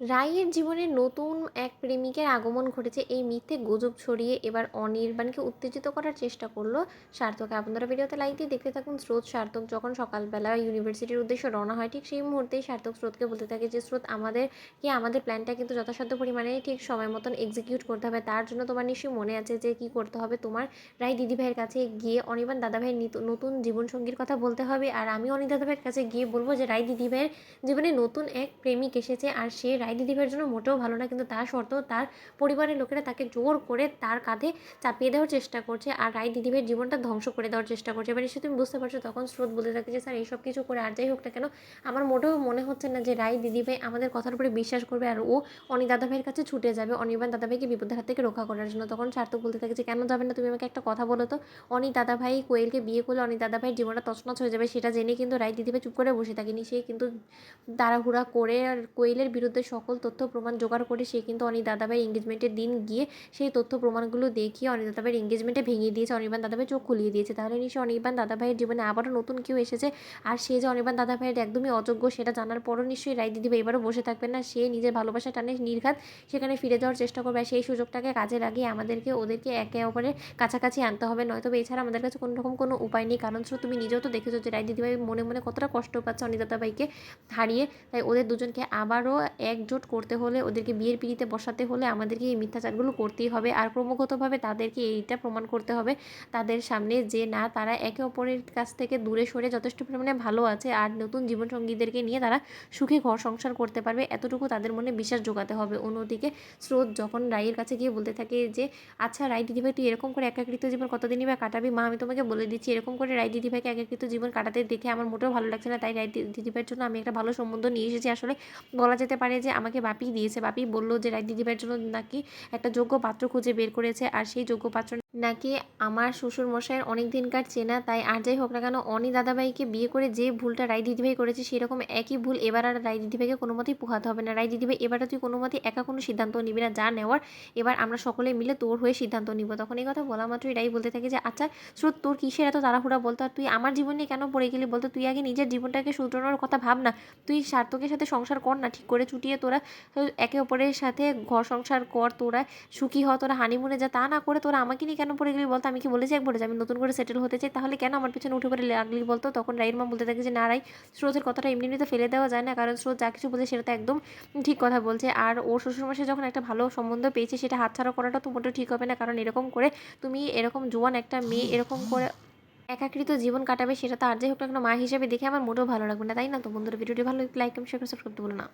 রাইয়ের জীবনে নতুন এক প্রেমিকের আগমন ঘটেছে এই মিথ্যে গুজব ছড়িয়ে এবার অনির্বাণকে উত্তেজিত করার চেষ্টা করলো সার্থক। আপনারা ভিডিওতে লাইক দিয়ে দেখতে থাকুন। স্রোত সার্থক যখন সকালবেলা ইউনিভার্সিটির উদ্দেশ্যে রওনা হয়, ঠিক সেই মুহূর্তেই সার্থক স্রোতকে বলতে থাকে যে স্রোত, আমাদের প্ল্যানটা কিন্তু যথাসাধ্য পরিমাণে ঠিক সময় মতন এক্সিকিউট করতে হবে। তার জন্য তোমার নিশ্চয়ই মনে আছে যে কী করতে হবে। তোমার রায় দিদিভাইয়ের কাছে গিয়ে অনির্বাণ দাদাভাইয়ের নতুন জীবনসঙ্গীর কথা বলতে হবে, আর আমি অনিক দাদাভাইয়ের কাছে গিয়ে বলবো যে রায় দিদিভাইয়ের জীবনে নতুন এক প্রেমিক এসেছে আর সে রায় দিদিভাইয়ের জন্য মোটেও ভালো না, কিন্তু তা সত্ত্বেও তার পরিবারের লোকেরা তাকে জোর করে তার কাঁধে চাপিয়ে দেওয়ার চেষ্টা করছে আর রায় দিদিভাইয়ের জীবনটা ধ্বংস করে দেওয়ার চেষ্টা করছে। এবার নিশ্চয়ই তুমি বুঝতে পারছো। তখন স্রোত বলতে থাকে যে স্যার, এইসব কিছু করে আর যাই হোক না কেন, আমার মোটেও মনে হচ্ছে না যে রায় দিদিভাই আমাদের কথার উপরে বিশ্বাস করবে আর ও অনিক দাদাভাইয়ের কাছে ছুটে যাবে অনির্বাণ দাদাভাইকে বিপদের হাত থেকে রক্ষা করার জন্য। তখন সার্থক বলতে থাকে যে কেন যাবে না, তুমি আমাকে একটা কথা বলো তো। অনিক দাদাভাই কোয়েলকে বিয়ে করলে অনিক দাদাভাইয়ের জীবনটা তছনছ হয়ে যাবে, সেটা জেনে কিন্তু রায় দিদিভাই চুপ করে বসে থাকেনি। সে কিন্তু তাড়াহুড়া করে আর কোয়েলের বিরুদ্ধে সকল তথ্য প্রমাণ জোগাড় করে সে কিন্তু অনিক দাদাভাই এঙ্গেজমেন্টের দিন গিয়ে সেই তথ্য প্রমাণগুলো দেখিয়ে অনিক দাদাভাইয়ের এঙ্গেজমেন্টে ভেঙে দিয়েছে, অনির্বাণ দাদাভাই চোখ খুলিয়ে দিয়েছে। তাহলে নিশ্চয়ই অনির্বাণ দাদাভাইয়ের জীবনে আবারও নতুন কেউ এসেছে আর সে যে অনির্বাণ দাদাভাইয়ের একদমই অযোগ্য সেটা জানার পরও নিশ্চয়ই রায় দিদিভাই এবারও বসে থাকবেন না। সে নিজের ভালোবাসা টানে নির্ঘাত সেখানে ফিরে যাওয়ার চেষ্টা করবে আর সেই সুযোগটাকে কাজে লাগিয়ে ওদেরকে একে অপরের কাছাকাছি আনতে হবে, নয়তো এছাড়া আমাদের কাছে কোনো রকম কোনো উপায় নেই। কারণ তুমি নিজেও তো দেখেছো যে রায় দিদিভাই মনে মনে কতটা কষ্ট পাচ্ছে অনিক দাদাভাইকে হারিয়ে। তাই ওদের দুজনকে আবারও একজোট করতে হলে, ওদেরকে বিয়ের পিড়িতে বসাতে হলে আমাদেরকে এই মিথ্যাচারগুলো করতেই হবে আর ক্রমাগতভাবে তাদেরকে এইটা প্রমাণ করতে হবে তাদের সামনে যে না, তারা একে অপরের কাছ থেকে দূরে সরে যথেষ্ট পরিমাণে ভালো আছে আর নতুন জীবনসঙ্গীদেরকে নিয়ে তারা সুখে ঘর সংসার করতে পারবে, এতটুকু তাদের মনে বিশ্বাস জোগাতে হবে। অন্যদিকে স্রোত যখন রায়ের কাছে গিয়ে বলতে থাকে যে আচ্ছা রায় দিদিভাই, তুই এরকম করে একাকৃত জীবন কতদিনই বা কাটাবি? মা, আমি তোমাকে বলে দিচ্ছি, এরকম করে রায় দিদিভাইকে একাকৃত জীবন কাটাতে দেখে আমার মোটেও ভালো লাগছে না। তাই রায় দিদিভাইয়ের জন্য আমি একটা ভালো সম্বন্ধ নিয়ে এসেছি। আসলে বলা যেতে পারে যে আমাকে বাপি দিয়েছে। বাপি বলল যে রায় দিদিভাইয়ের জন্য নাকি একটা যোগ্য পাত্র খুঁজে বের করেছে আর সেই যোগ্য পাত্র নাকি আমার শ্বশুর মশাইয়ের অনেক দিনকার চেনা। তাই আর যাই হোক না কেন, অনি দাদাভাইকে বিয়ে করে যে ভুলটা রায় দিদিভাই করেছে সেরকম একই ভুল এবার আর রায় দিদিভাইকে কোনো মতেই পোহাতে হবে না। রায় দিদিভাই, এবারে তুই কোনো মতেই একা কোনো সিদ্ধান্ত নিবি না, যা নেওয়ার এবার আমরা সকলে মিলে তোর হয়ে সিদ্ধান্ত নিব। তখন এই কথা বলা মাত্রই রাই বলতে থাকে যে আচ্ছা স্রোত, তোর কিসের এত তাড়াহুড়া বলতো, আর তুই আমার জীবন নিয়ে কেন পড়ে গেলি বলতো? তুই আগে নিজের জীবনটাকে শুধরানোর কথা ভাব না। তুই সার্থকের সাথে সংসার কর না, ঠিক করে চুটিয়ে তোরা একে অপরের সাথে ঘর সংসার কর, তোরা সুখী হ, তোরা হানিমুনে যা। তা না করে তোরা আমাকে নিয়ে কেন পড়ে গেলি বলতো? আমি কি বলেছি একবারে যে আমি নতুন করে সেটেল হতে চাই? তাহলে কেন আমার পিছনে উঠে পড়ে লাগলি বলতো? তখন রাইয়ের মা বলতে থাকে যে না রাই, স্রোতের কথাটা এমনি এমনিতে ফেলে দেওয়া যায় না, কারণ স্রোত যা কিছু বলছে সেটা তো একদম ঠিক কথা বলছে। আর ওর শ্বশুরমশাই যখন একটা ভালো সম্বন্ধ পেয়েছে সেটা হাতছাড়া করাটা তো মোটেও ঠিক হবে না, কারণ এরকম করে তুমি এরকম জোয়ান একটা মেয়ে এরকম করে একাকৃত জীবন কাটাবে সেটা তো আর যাই হোক না কোনো মা হিসেবে দেখে আমার মোটেও ভালো লাগবে না, তাই না? তো বন্ধুরা, ভিডিওটি ভালো লাগলে লাইক, কমেন্ট, শেয়ার, সাবস্ক্রাইব করতে ভুলো না।